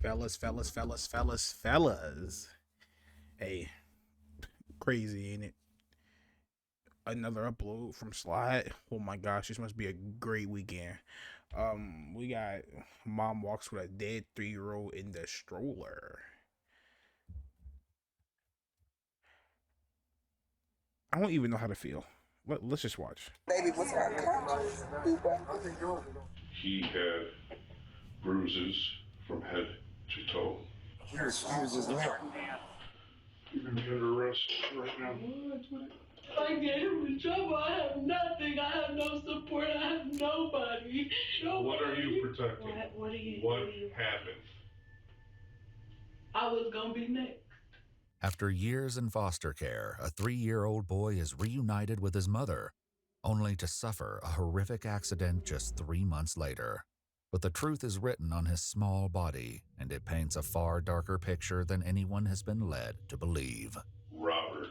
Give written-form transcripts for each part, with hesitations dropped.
Fellas. Hey, crazy, ain't it? Another upload from Slide. Oh my gosh, this must be a great weekend. We got mom walks with a dead 3-year-old in the stroller. I don't even know how to feel. Let's just watch. Baby was He had bruises from head to toe. he was just limp. He's gonna be under arrest right now. I get him in trouble. I have nothing. I have no support. I have nobody. What are you protecting? What happened? I was gonna be next. After years in foster care, a 3-year-old boy is reunited with his mother, only to suffer a horrific accident just 3 months later. But the truth is written on his small body, and it paints a far darker picture than anyone has been led to believe. Robert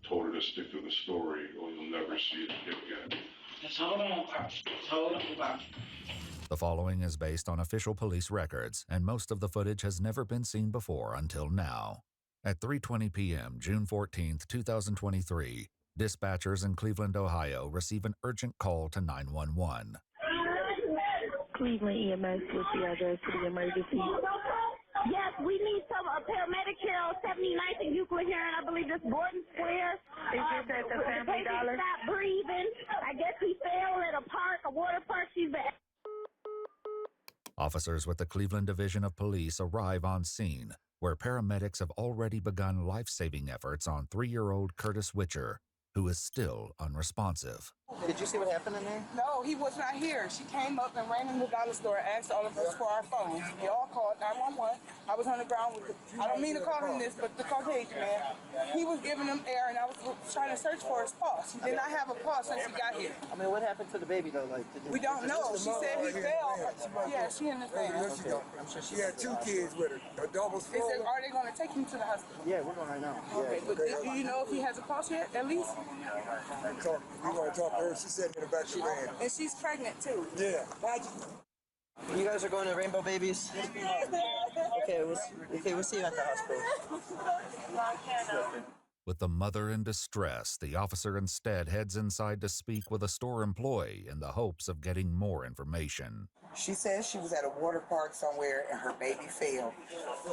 told her to stick to the story or you'll never see it again. Just hold on, Pops. Just hold on, Pops. The following is based on official police records, and most of the footage has never been seen before until now. At 3:20 p.m., June 14, 2023, dispatchers in Cleveland, Ohio receive an urgent call to 911. Cleveland EMS with the address to the emergency. Yes, we need some paramedic here on 79th and Euclid here, and I believe this Gordon Square. Is this at the Family Dollar? Stop breathing. I guess he fell at a park, a water park. She's been... Officers with the Cleveland Division of Police arrive on scene, where paramedics have already begun life-saving efforts on 3-year-old Curtis Witcher, who is still unresponsive. Did you see what happened in there? No, he was not here. She came up and ran in the dollar store and asked all of us for our phones. We all called 911. I was on the ground with I don't mean to call him this, but the Caucasian man. He was giving them air, and I was trying to search for his pulse. He did not have a pulse since he got here. I mean, what happened to the baby, though? We don't know. She said he fell. Yeah, she in the fan. I'm sure She had 2 kids with her, a double They said, stroller. are they going to take him to the hospital? Yeah, we're going right now. Okay, but do you know if he has a pulse yet, at least? We want to talk to her. She said in the back of the van. And she's pregnant, too. Yeah. You guys are going to Rainbow Babies? Okay, we'll see you at the hospital. With the mother in distress, the officer instead heads inside to speak with a store employee in the hopes of getting more information. She says she was at a water park somewhere and her baby fell.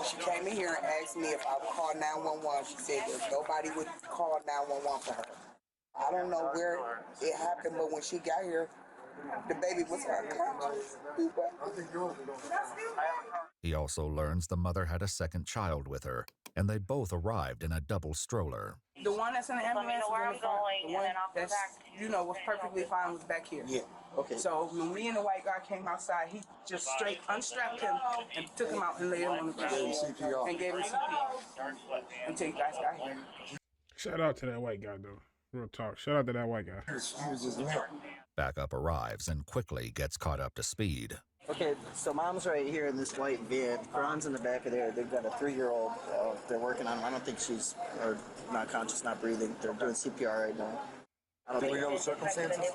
She came in here and asked me if I would call 911. She said that nobody would call 911 for her. I don't know where it happened, but when she got here, the baby was unconscious. He also learns the mother had a second child with her, and they both arrived in a double stroller. The one that's in the ambulance, the one that's, was perfectly fine was back here. Yeah, okay. So when me and the white guy came outside, he just straight unstrapped him and took him out and laid him on the ground. And gave him CPR until you guys got here. Shout out to that white guy, though. Real talk. Shout out to that white guy. He was just limp. Backup arrives and quickly gets caught up to speed. Okay, so mom's right here in this white van. Ron's in the back of there. They've got a 3-year-old. They're working on him. I don't think she's not conscious, not breathing. They're doing CPR right now. I don't Do we know the circumstances?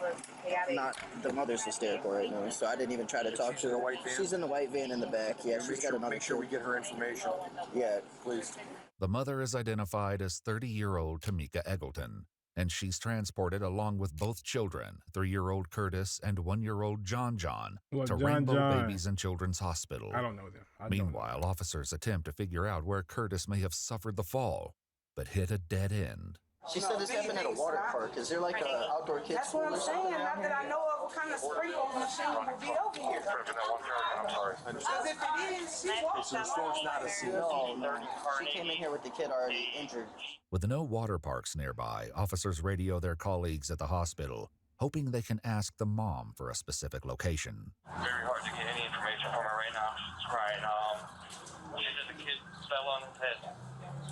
Not the mother's hysterical right now, so I didn't even try to talk to her. in the white van? She's in the white van in the back. Yeah, she's got another. Make sure we get her information. Yeah, Please. The mother is identified as 30-year-old Tamika Eggleton, and she's transported along with both children, 3-year-old Curtis and 1-year-old John, to Rainbow Babies and Children's Hospital. I don't know them. Meanwhile, officers attempt to figure out where Curtis may have suffered the fall, but hit a dead end. she said this happened at a water park. Is there like an outdoor kids That's pool what or I'm saying. something? Not that I know of what kind of sprinkle machine would be over here. I'm sorry. I Because if it is, she's walking. No. She came in here with the kid already injured. With no water parks nearby, officers radio their colleagues at the hospital, hoping they can ask the mom for a specific location. Very hard to get any information from her right now. She's crying. She said the kid fell on his head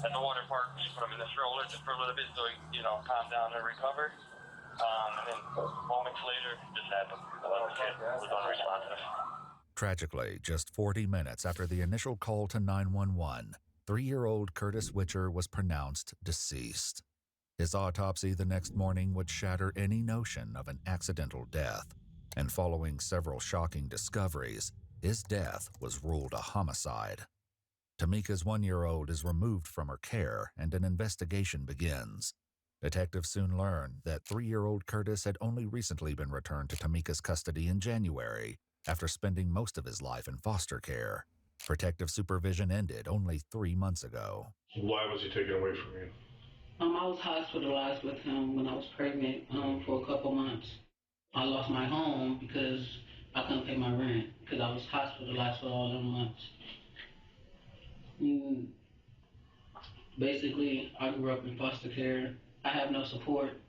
at the water park. She put him in the stroller just for a little bit so he, calm down and recover. And then moments later, this happened. The little kid was unresponsive. Tragically, just 40 minutes after the initial call to 911, 3-year-old Curtis Witcher was pronounced deceased. His autopsy the next morning would shatter any notion of an accidental death, and following several shocking discoveries, His death was ruled a homicide. Tamika's 1-year-old is removed from her care and an investigation begins. Detectives soon learn that 3-year-old Curtis had only recently been returned to Tamika's custody in January after spending most of his life in foster care. Protective supervision ended only 3 months ago. Why was he taken away from you? I was hospitalized with him when I was pregnant for a couple months. I lost my home because I couldn't pay my rent because I was hospitalized for all them months. Basically, I grew up in foster care. I have no support,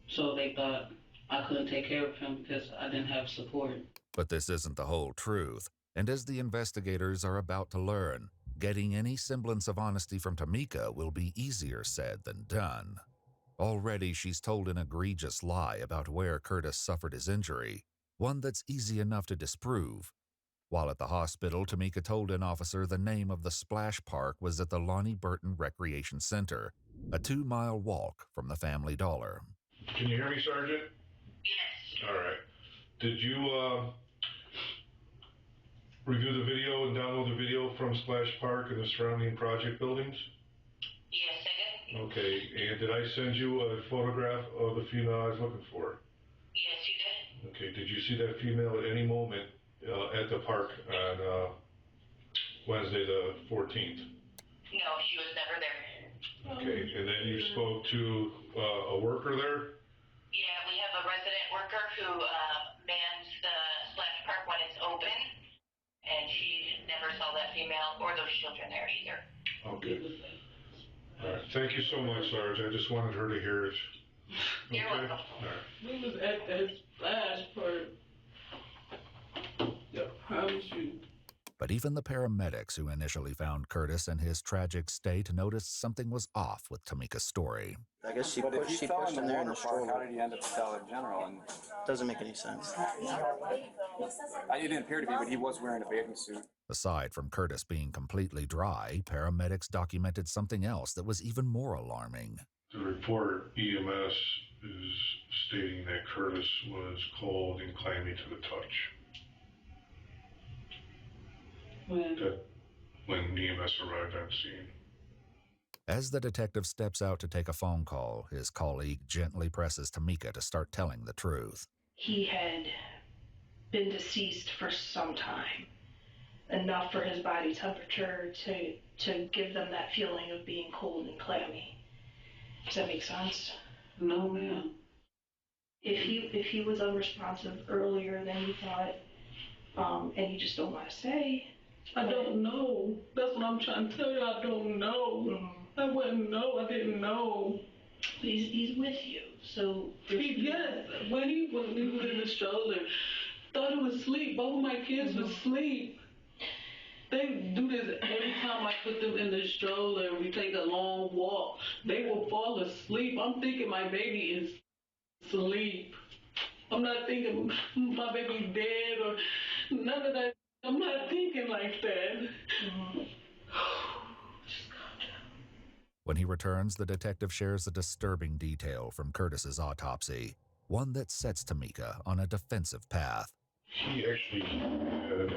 so they thought I couldn't take care of him because I didn't have support. But this isn't the whole truth, and as the investigators are about to learn, getting any semblance of honesty from Tamika will be easier said than done. Already she's told an egregious lie about where Curtis suffered his injury, one that's easy enough to disprove. While at the hospital, Tamika told an officer the name of the splash park was at the Lonnie Burton Recreation Center, a 2-mile walk from the Family Dollar. Can you hear me, Sergeant? Yes. All right. Did you review the video and download the video from Splash Park and the surrounding project buildings? Yes, I did. Okay, and did I send you a photograph of the female I was looking for? Yes, you did. Okay, did you see that female at any moment at the park on Wednesday the 14th? No, she was never there. Okay, and then you spoke to a worker there? Yeah, we have a resident worker who mans the splash park when it's open, and she never saw that female or those children there either. Okay. All right. Thank you so much, Sarge. I just wanted her to hear it. Okay? You're welcome. All right. We was at that splash park. I promise you. But even the paramedics who initially found Curtis in his tragic state noticed something was off with Tamika's story. I guess she But if pushed, he fell in the him there in water the park, how stroller. did he end up at Dollar General? And Doesn't make any sense. it didn't appear to be, but he was wearing a bathing suit. Aside from Curtis being completely dry, paramedics documented something else that was even more alarming. The report EMS is stating that Curtis was cold and clammy to the touch. When EMS arrived on scene. As the detective steps out to take a phone call, his colleague gently presses Tamika to start telling the truth. He had been deceased for some time, enough for his body temperature to give them that feeling of being cold and clammy. Does that make sense? No, ma'am. If he was unresponsive earlier than you thought, and you just don't want to say. I don't know. That's what I'm trying to tell you. I don't know. I wouldn't know. I didn't know. But he's with you, so. Yes, when he was in the stroller, thought he was asleep. Both of my kids was asleep. They do this every time I put them in the stroller and we take a long walk. They will fall asleep. I'm thinking my baby is asleep. I'm not thinking my baby's dead or none of that. I'm not thinking like that. When he returns, the detective shares a disturbing detail from Curtis's autopsy, one that sets Tamika on a defensive path. He actually had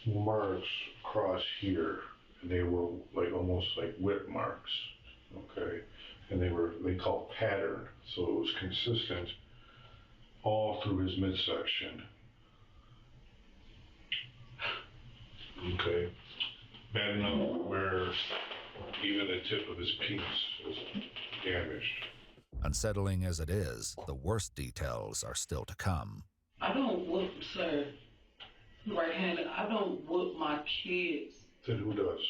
marks across here, and they were like almost like whip marks, okay? And they called pattern, so it was consistent all through his midsection. Okay, bad enough where even the tip of his penis is damaged. Unsettling as it is, the worst details are still to come. I don't whoop, sir. Right-handed. I don't whoop my kids. Then who does?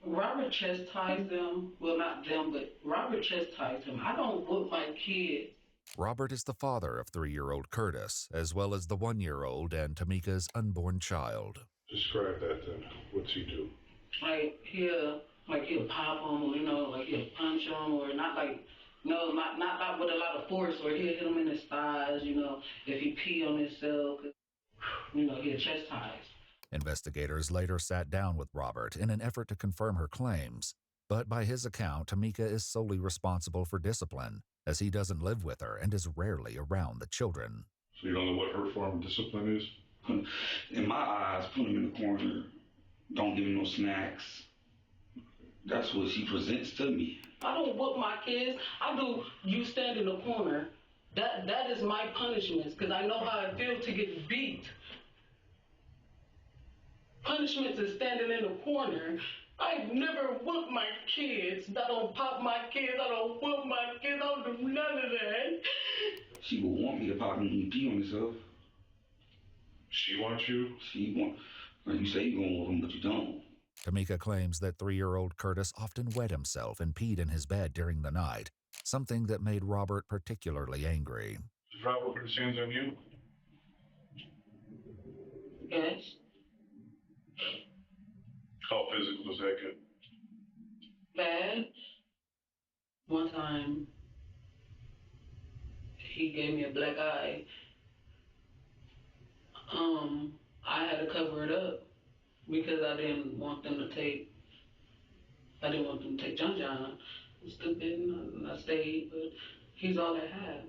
Robert chastises them. Well, not them, but Robert chastises them. I don't whoop my kids. Robert is the father of 3-year-old Curtis, as well as the 1-year-old and Tamika's unborn child. Describe that then. What's he do? Like he'll pop them, or like he'll punch them, or not like, not with a lot of force, or he'll hit him in his thighs, if he pee on himself, he'll chastise. Investigators later sat down with Robert in an effort to confirm her claims, but by his account, Tamika is solely responsible for discipline, as he doesn't live with her and is rarely around the children. So you don't know what her form of discipline is? In my eyes, put him in the corner, don't give him no snacks. That's what she presents to me. I don't whoop my kids. I do. You stand in the corner. That is my punishments because I know how it feels to get beat. Punishments is standing in the corner. I've never whooped my kids. I don't pop my kids. I don't whoop my kids. I don't do none of that. She would want me to pop him when he pee on himself. She wants you? She want, like you say, you gonna whoop him, but you don't. Tamika claims that 3-year-old Curtis often wet himself and peed in his bed during the night, something that made Robert particularly angry. Does Robert put his hands on you? Yes. How physical does that get? Bad. One time, he gave me a black eye. I had to cover it up because I didn't want them to take John John. I'm stupid and I stayed, but he's all I had.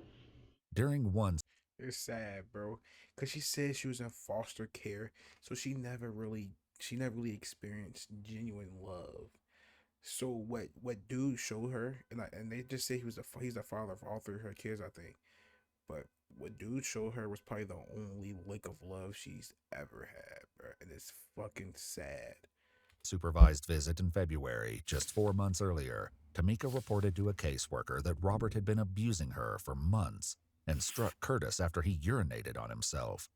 During one It's sad, bro, because she said she was in foster care, so she never really experienced genuine love. So what dude showed her, and they just say he's the father of all 3 of her kids, I think. But what dude showed her was probably the only lick of love she's ever had, bro, and it's fucking sad. supervised visit in February, just 4 months earlier, Tamika reported to a caseworker that Robert had been abusing her for months and struck Curtis after he urinated on himself.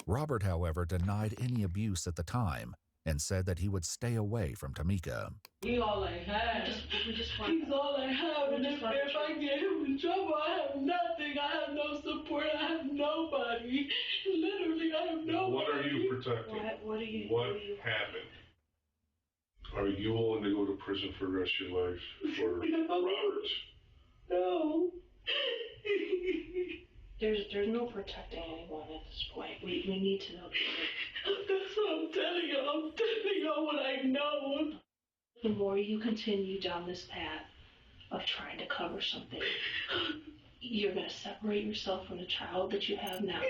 Robert, however, denied any abuse at the time and said that he would stay away from Tamika. He's all I have. He's all I have, and if I get him in trouble, I have nothing. I have no support. I have nobody. Literally, I have nobody. What are you protecting? What happened? Are you willing to go to prison for the rest of your life for Robert? No. There's no protecting anyone at this point. We need to know. That's what I'm telling you. I'm telling you what I know. The more you continue down this path of trying to cover something, you're going to separate yourself from the child that you have now,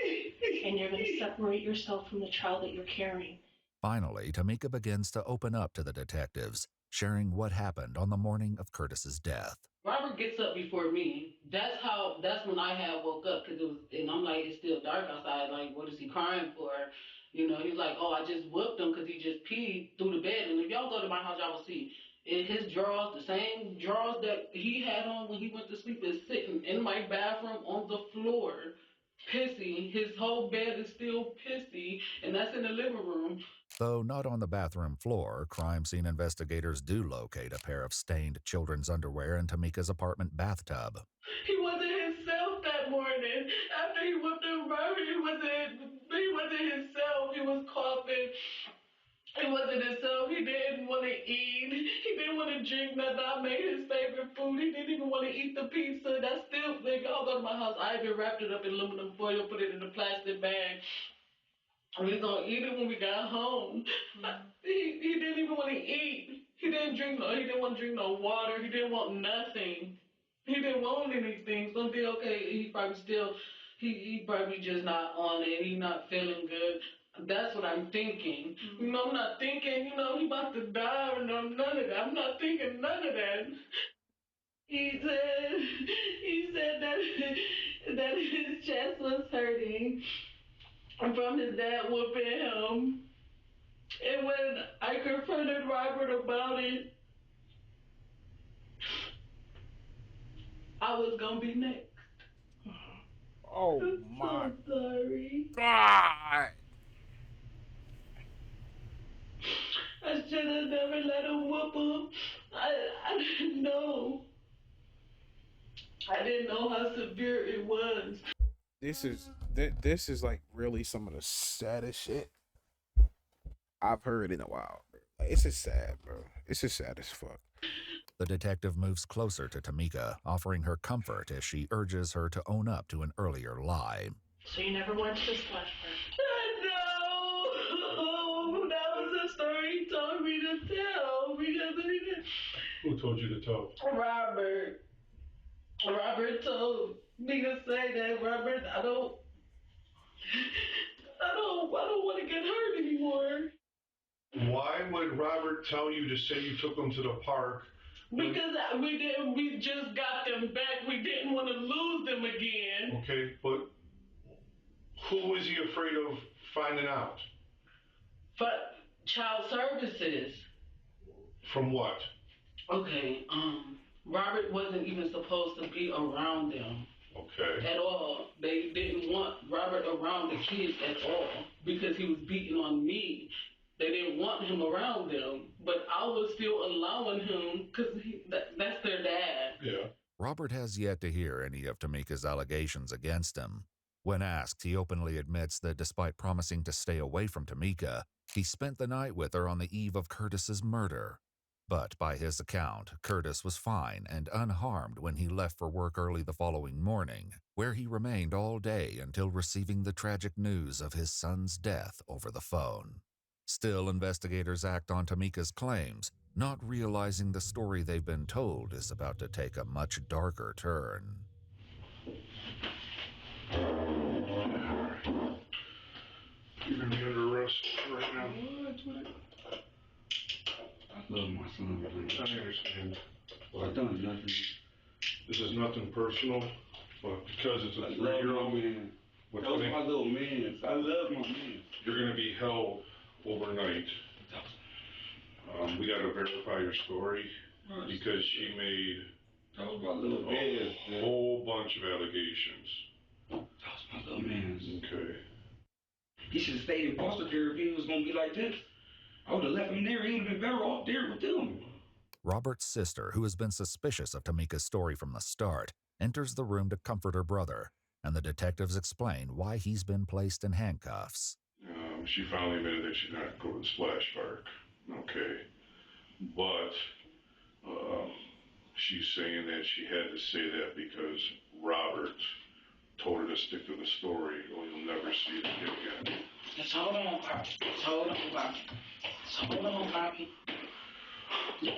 and you're going to separate yourself from the child that you're carrying. Finally, Tamika begins to open up to the detectives, sharing what happened on the morning of Curtis's death. Robert gets up before me. That's when I had woke up and I'm like, it's still dark outside. Like, what is he crying for? You know, he's like, oh, I just whooped him because he just peed through the bed. And if y'all go to my house, y'all will see in his drawers, the same drawers that he had on when he went to sleep is sitting in my bathroom on the floor, pissy. His whole bed is still pissy, and that's in the living room. Though not on the bathroom floor, crime scene investigators do locate a pair of stained children's underwear in Tamika's apartment bathtub. He wasn't himself that morning. After he whooped him, Robert, he wasn't himself. He was coughing. He wasn't himself. He didn't want to eat. He didn't want to drink nothing. I made his favorite food. He didn't even want to eat the pizza. That's still, if y'all go to my house, I even wrapped it up in aluminum foil, put it in a plastic bag. We was gonna eat it when we got home. He didn't even want to eat. He didn't want to drink no water. He didn't want nothing. He didn't want anything. So be okay. He probably just not on it. He not feeling good. That's what I'm thinking. You know, I'm not thinking, you know, he about to die or none of that. I'm not thinking none of that. He said that his chest was hurting from his dad whooping him. And when I confronted Robert about it, I was gonna be next. Oh I'm my so sorry. God! I should have never let him whoop him. I didn't know. I didn't know how severe it was. This is like really some of the saddest shit I've heard in a while. Like, it's just sad, bro. It's just sad as fuck. The detective moves closer to Tamika, offering her comfort as she urges her to own up to an earlier lie. So you never went to this flashback? No, that was the story he told me to tell because he didn't. Who told you to tell? Robert. Robert told me to say that. Robert, I don't want to get hurt anymore. Why would Robert tell you to say you took them to the park? Because we just got them back. We didn't want to lose them again. Okay, but who was he afraid of finding out? But child services. From what? Okay, Robert wasn't even supposed to be around them. Okay. At all. They didn't want Robert around the kids at all because he was beating on me. They didn't want him around them, but I was still allowing him because that's their dad. Yeah. Robert has yet to hear any of Tamika's allegations against him. When asked, he openly admits that despite promising to stay away from Tamika, he spent the night with her on the eve of Curtis's murder. But by his account, Curtis was fine and unharmed when he left for work early the following morning, where he remained all day until receiving the tragic news of his son's death over the phone. Still, investigators act on Tamika's claims, not realizing the story they've been told is about to take a much darker turn. You're going to be under arrest right now. I love my son. I understand. I done nothing. This is nothing personal, but because it's a 3-year-old man. That was my little man. I love my man. You're going to be held overnight. We got to verify your story because she made that was my little man. A whole bunch of allegations. That was my little man. Okay. He should have stayed in foster care if he was going to be like this. I would have left him there. He would have been better off there with them. Robert's sister, who has been suspicious of Tamika's story from the start, enters the room to comfort her brother, and the detectives explain why he's been placed in handcuffs. She finally admitted that she did not go to the splash park. Okay. But she's saying that she had to say that because Robert told her to stick to the story or you'll never see it again. Just hold on, Poppy. Just hold on, Poppy. Just hold on, Poppy.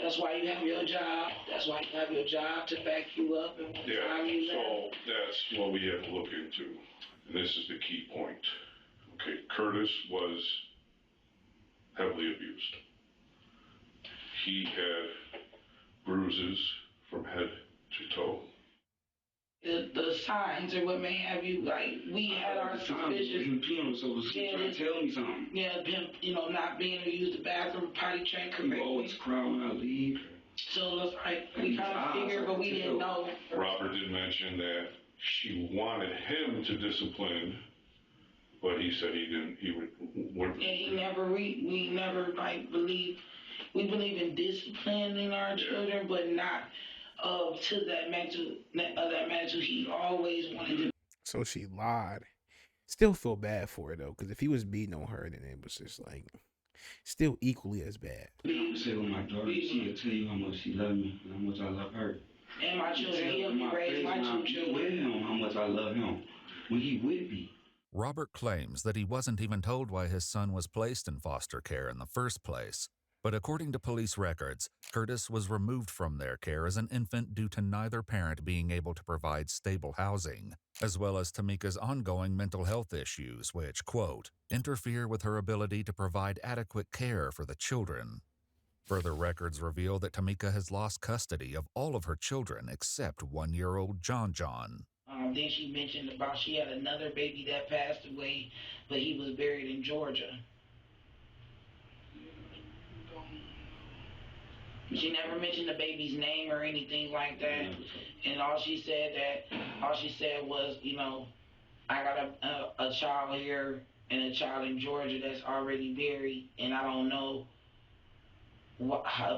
That's why you have your job. That's why you have your job to back you up. And so that's what we have to look into. And this is the key point. Okay, Curtis was heavily abused. He had bruises from head to toe. The signs are what may have you, like, we had our suspicions. So trying to tell me something. Yeah, him, not being able to use the bathroom, potty train correctly. You always cry when I leave. So it was like, we kind of figured, but we didn't know. Robert did mention that she wanted him to discipline, but he said he would. And he never, we never, believe, we believe in disciplining our children, but not to that magnitude. He always wanted to. So she lied. Still feel bad for her though, because if he was beating on her, then it was just like still equally as bad. I say with my daughter, she'll tell you how much she loves me and how much I love her. And my children, he helped me raise my two children. With him, how much I love him when he with me. Robert claims that he wasn't even told why his son was placed in foster care in the first place. But according to police records, Curtis was removed from their care as an infant due to neither parent being able to provide stable housing, as well as Tamika's ongoing mental health issues, which, quote, interfere with her ability to provide adequate care for the children. Further records reveal that Tamika has lost custody of all of her children except 1-year-old John. Then she mentioned about she had another baby that passed away, but he was buried in Georgia. She never mentioned the baby's name or anything like that. And all she said was, I got a child here and a child in Georgia that's already buried, and I don't know if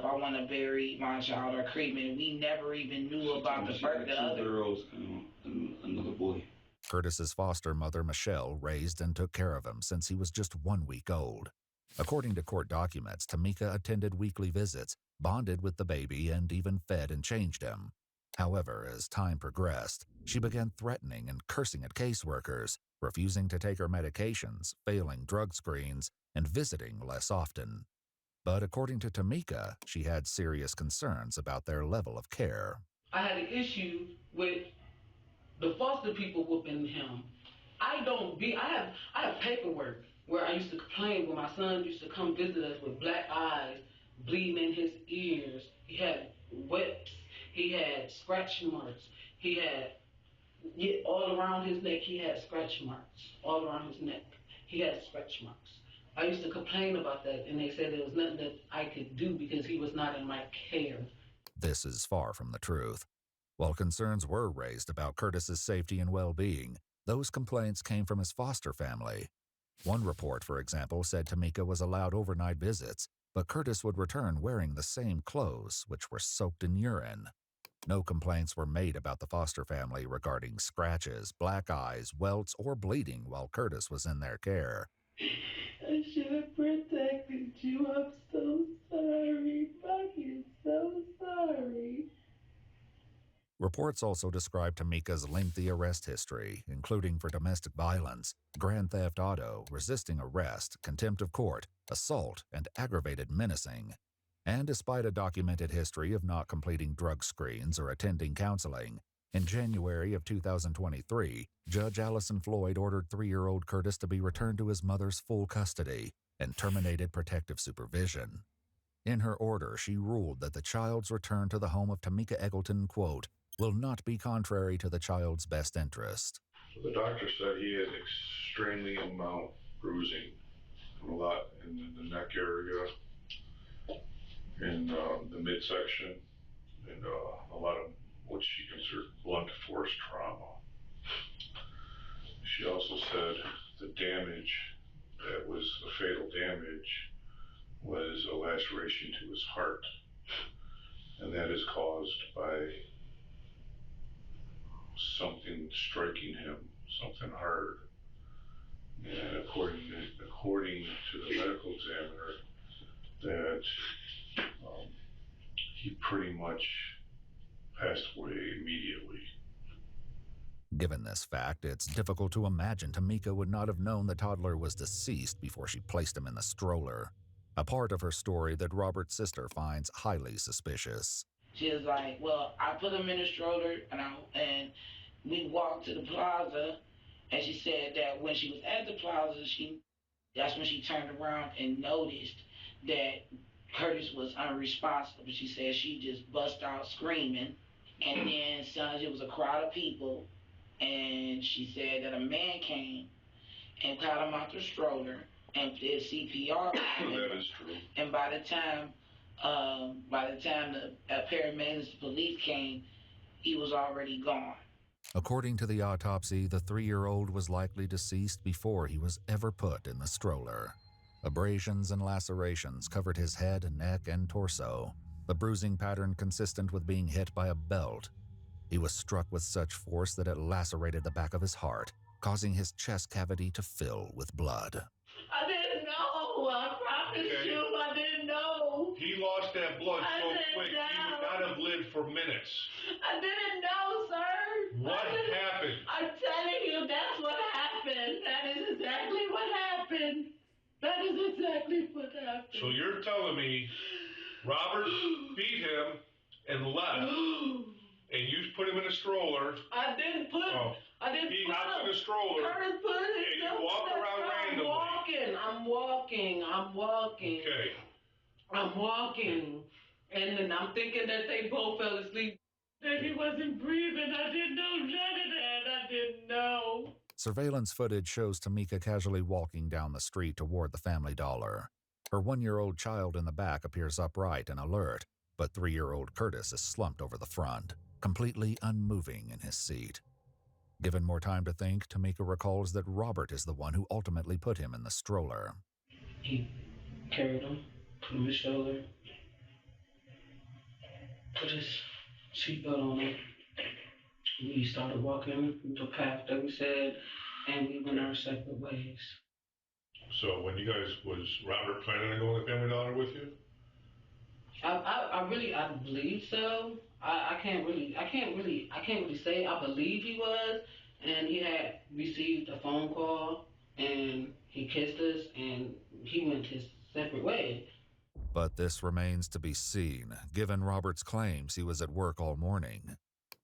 I want to bury my child or cremate. We never even knew about the birth of the other. 2 girls and another boy. Curtis's foster mother, Michelle, raised and took care of him since he was just 1 week old. According to court documents, Tamika attended weekly visits, bonded with the baby, and even fed and changed him. However, as time progressed, she began threatening and cursing at caseworkers, refusing to take her medications, failing drug screens, and visiting less often. But according to Tamika, she had serious concerns about their level of care. I had an issue with the foster people whooping him. I have paperwork where I used to complain when my son used to come visit us with black eyes, bleeding in his ears. He had webs. He had scratch marks. He had all around his neck. He had scratch marks all around his neck. He had scratch marks. I used to complain about that, and they said there was nothing that I could do because he was not in my care. This is far from the truth. While concerns were raised about Curtis's safety and well-being, those complaints came from his foster family. One report, for example, said Tamika was allowed overnight visits, but Curtis would return wearing the same clothes, which were soaked in urine. No complaints were made about the foster family regarding scratches, black eyes, welts, or bleeding while Curtis was in their care. I should have protected you. I'm so sorry. Fucking so sorry. Reports also described Tamika's lengthy arrest history, including for domestic violence, grand theft auto, resisting arrest, contempt of court, assault, and aggravated menacing. And despite a documented history of not completing drug screens or attending counseling, in January of 2023, Judge Allison Floyd ordered 3-year-old Curtis to be returned to his mother's full custody and terminated protective supervision. In her order, she ruled that the child's return to the home of Tamika Eggleton, quote, will not be contrary to the child's best interest. So the doctor said he had extremely amount bruising, a lot in the neck area, in the midsection, and a lot of what she considered blunt force trauma. She also said the damage that was a fatal damage was a laceration to his heart, and that is caused by something striking him, something hard. And according to the medical examiner, that he pretty much passed away immediately. Given this fact, it's difficult to imagine Tamika would not have known the toddler was deceased before she placed him in the stroller, a part of her story that Robert's sister finds highly suspicious. She was like, well, I put him in a stroller, and we walked to the plaza, and she said that when she was at the plaza, that's when she turned around and noticed that Curtis was unresponsive. She said she just bust out screaming, and then it was a crowd of people, and she said that a man came and got him out the stroller and did CPR. That is true. And by the time the paramedics, the police came, he was already gone. According to the autopsy, the 3-year-old was likely deceased before he was ever put in the stroller. Abrasions and lacerations covered his head, neck, and torso, the bruising pattern consistent with being hit by a belt. He was struck with such force that it lacerated the back of his heart, causing his chest cavity to fill with blood. I didn't know. I promise you, I didn't know. He lost that blood so quick, he would not have lived for minutes. I didn't know, sir. What happened? I'm telling you, that's what happened. That is exactly what happened. That is exactly what happened. So you're telling me Robert beat him and left, and you put him in a stroller. I didn't put him. He hopped in a stroller. Curtis put himself. And you walk around randomly. I'm walking. Okay. I'm walking. And then I'm thinking that they both fell asleep. That he wasn't breathing. I didn't know none of that. I didn't know. Surveillance footage shows Tamika casually walking down the street toward the Family Dollar. Her 1-year-old child in the back appears upright and alert, but 3-year-old Curtis is slumped over the front, completely unmoving in his seat. Given more time to think, Tamika recalls that Robert is the one who ultimately put him in the stroller. He carried him, put him in his stroller, put his seatbelt on him. We started walking the path that we said, and we went our separate ways. So when was Robert planning on going to Family Dollar with you? I believe so. I can't really say. I believe he was, and he had received a phone call, and he kissed us, and he went his separate way. But this remains to be seen, given Robert's claims he was at work all morning.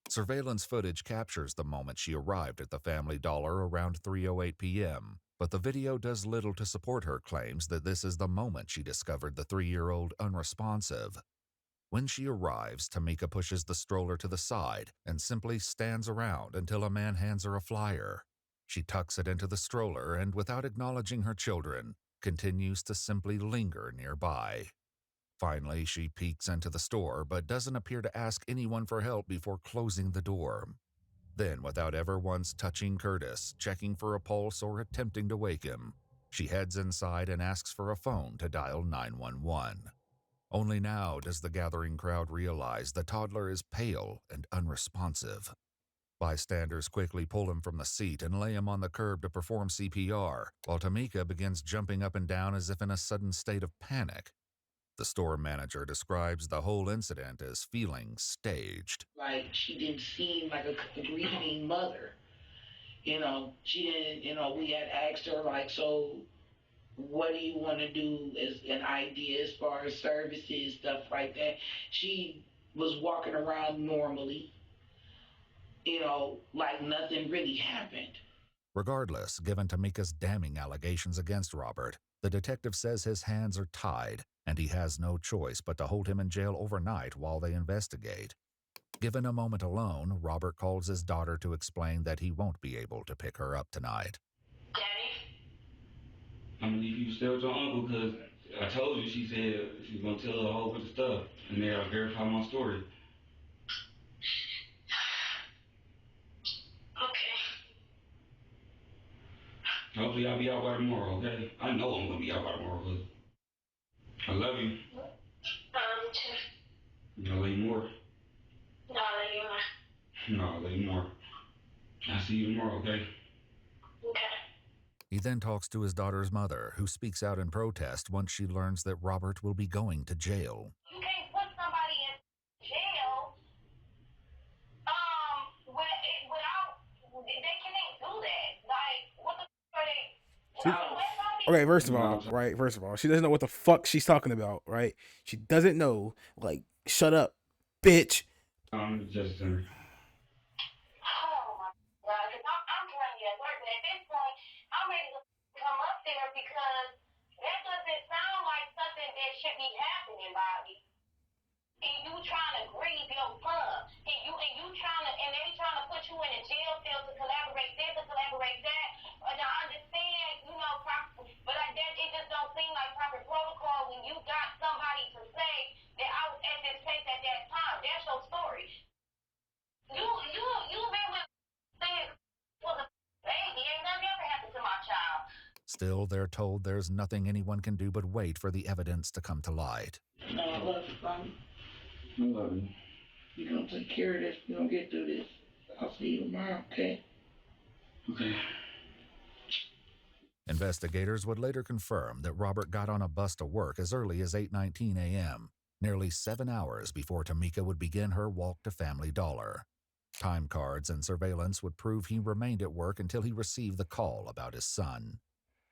Surveillance footage captures the moment she arrived at the Family Dollar around 3:08 p.m., but the video does little to support her claims that this is the moment she discovered the 3-year-old unresponsive. When she arrives, Tamika pushes the stroller to the side and simply stands around until a man hands her a flyer. She tucks it into the stroller and, without acknowledging her children, continues to simply linger nearby. Finally, she peeks into the store but doesn't appear to ask anyone for help before closing the door. Then, without ever once touching Curtis, checking for a pulse, or attempting to wake him, she heads inside and asks for a phone to dial 911. Only now does the gathering crowd realize the toddler is pale and unresponsive. Bystanders quickly pull him from the seat and lay him on the curb to perform CPR, while Tamika begins jumping up and down as if in a sudden state of panic. The store manager describes the whole incident as feeling staged. Like, she didn't seem like a grieving mother. She didn't, we had asked her, like, so what do you want to do as an idea as far as services, stuff like that. She was walking around normally, like nothing really happened. Regardless, given Tamika's damning allegations against Robert, the detective says his hands are tied and he has no choice but to hold him in jail overnight while they investigate. Given a moment alone, Robert calls his daughter to explain that he won't be able to pick her up tonight. I'm gonna leave you stay with your uncle because I told you she said she's gonna tell her a whole bunch of stuff and then I'll verify my story. Okay. Hopefully I'll be out by tomorrow, okay? I know I'm gonna be out by tomorrow, but I love you. Too. I love you more. No, I love you more. No, I love you more. I'll see you tomorrow, okay? Okay. He then talks to his daughter's mother, who speaks out in protest once she learns that Robert will be going to jail. You can't put somebody in jail without they can't do that. Like, what the are they? Okay, first of all, she doesn't know what the fuck she's talking about, right? She doesn't know. Like, shut up, bitch. I'm just saying. Oh my God, because I'm trying to get work, and at this point, I'm ready to come up there because that doesn't sound like something that should be happening, Bobby. And you trying to grieve your son, and they trying to put you in a jail cell to collaborate this and collaborate that. And I understand, but it just don't seem like proper protocol when you got somebody to say that I was at this place at that time. That's your story. You been with saying was a baby. Ain't nothing ever happened to my child. Still, they're told there's nothing anyone can do but wait for the evidence to come to light. No, I love you, Bobby. I love you. You're going to take care of this. We're going to get through this. I'll see you tomorrow, okay? Okay. Investigators would later confirm that Robert got on a bus to work as early as 8:19 a.m., nearly 7 hours before Tamika would begin her walk to Family Dollar. Time cards and surveillance would prove he remained at work until he received the call about his son.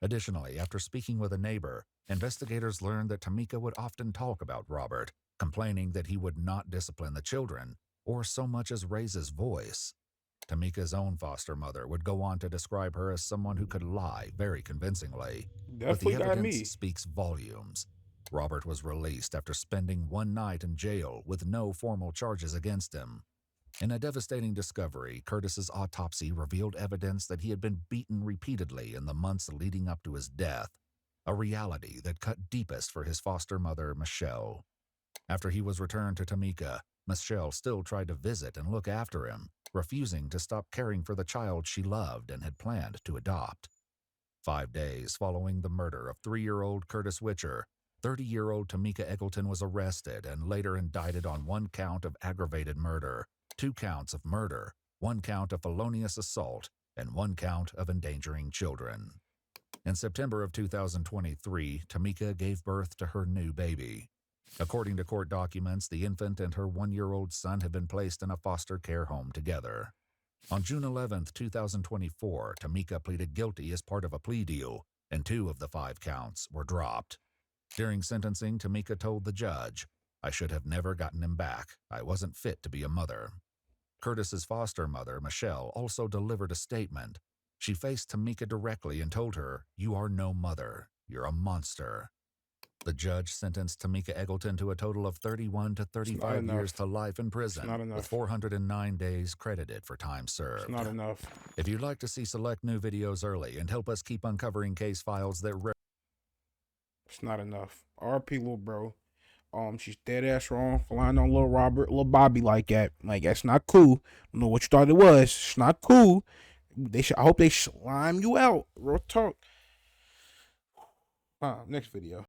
Additionally, after speaking with a neighbor, investigators learned that Tamika would often talk about Robert, complaining that he would not discipline the children or so much as raise his voice. Tamika's own foster mother would go on to describe her as someone who could lie very convincingly. But the evidence speaks volumes. Robert was released after spending one night in jail with no formal charges against him. In a devastating discovery, Curtis's autopsy revealed evidence that he had been beaten repeatedly in the months leading up to his death, a reality that cut deepest for his foster mother, Michelle. After he was returned to Tamika, Michelle still tried to visit and look after him, refusing to stop caring for the child she loved and had planned to adopt. 5 days following the murder of 3-year-old Curtis Witcher, 30-year-old Tamika Eggleton was arrested and later indicted on 1 count of aggravated murder, 2 counts of murder, 1 count of felonious assault, and 1 count of endangering children. In September of 2023, Tamika gave birth to her new baby. According to court documents, the infant and her 1-year-old son have been placed in a foster care home together. On June 11, 2024, Tamika pleaded guilty as part of a plea deal, and 2 of the 5 counts were dropped. During sentencing, Tamika told the judge, "I should have never gotten him back. I wasn't fit to be a mother." Curtis's foster mother, Michelle, also delivered a statement. She faced Tamika directly and told her, "You are no mother. You're a monster." The judge sentenced Tamika Eggleton to a total of 31 to 35 years to life in prison, with 409 days credited for time served. It's not enough. If you'd like to see select new videos early and help us keep uncovering case files that It's not enough. RP little bro. She's dead ass wrong for lying on little Robert, little Bobby like that. Like, that's not cool. I don't know what you thought it was. It's not cool. I hope they slime you out. Real talk. Next video.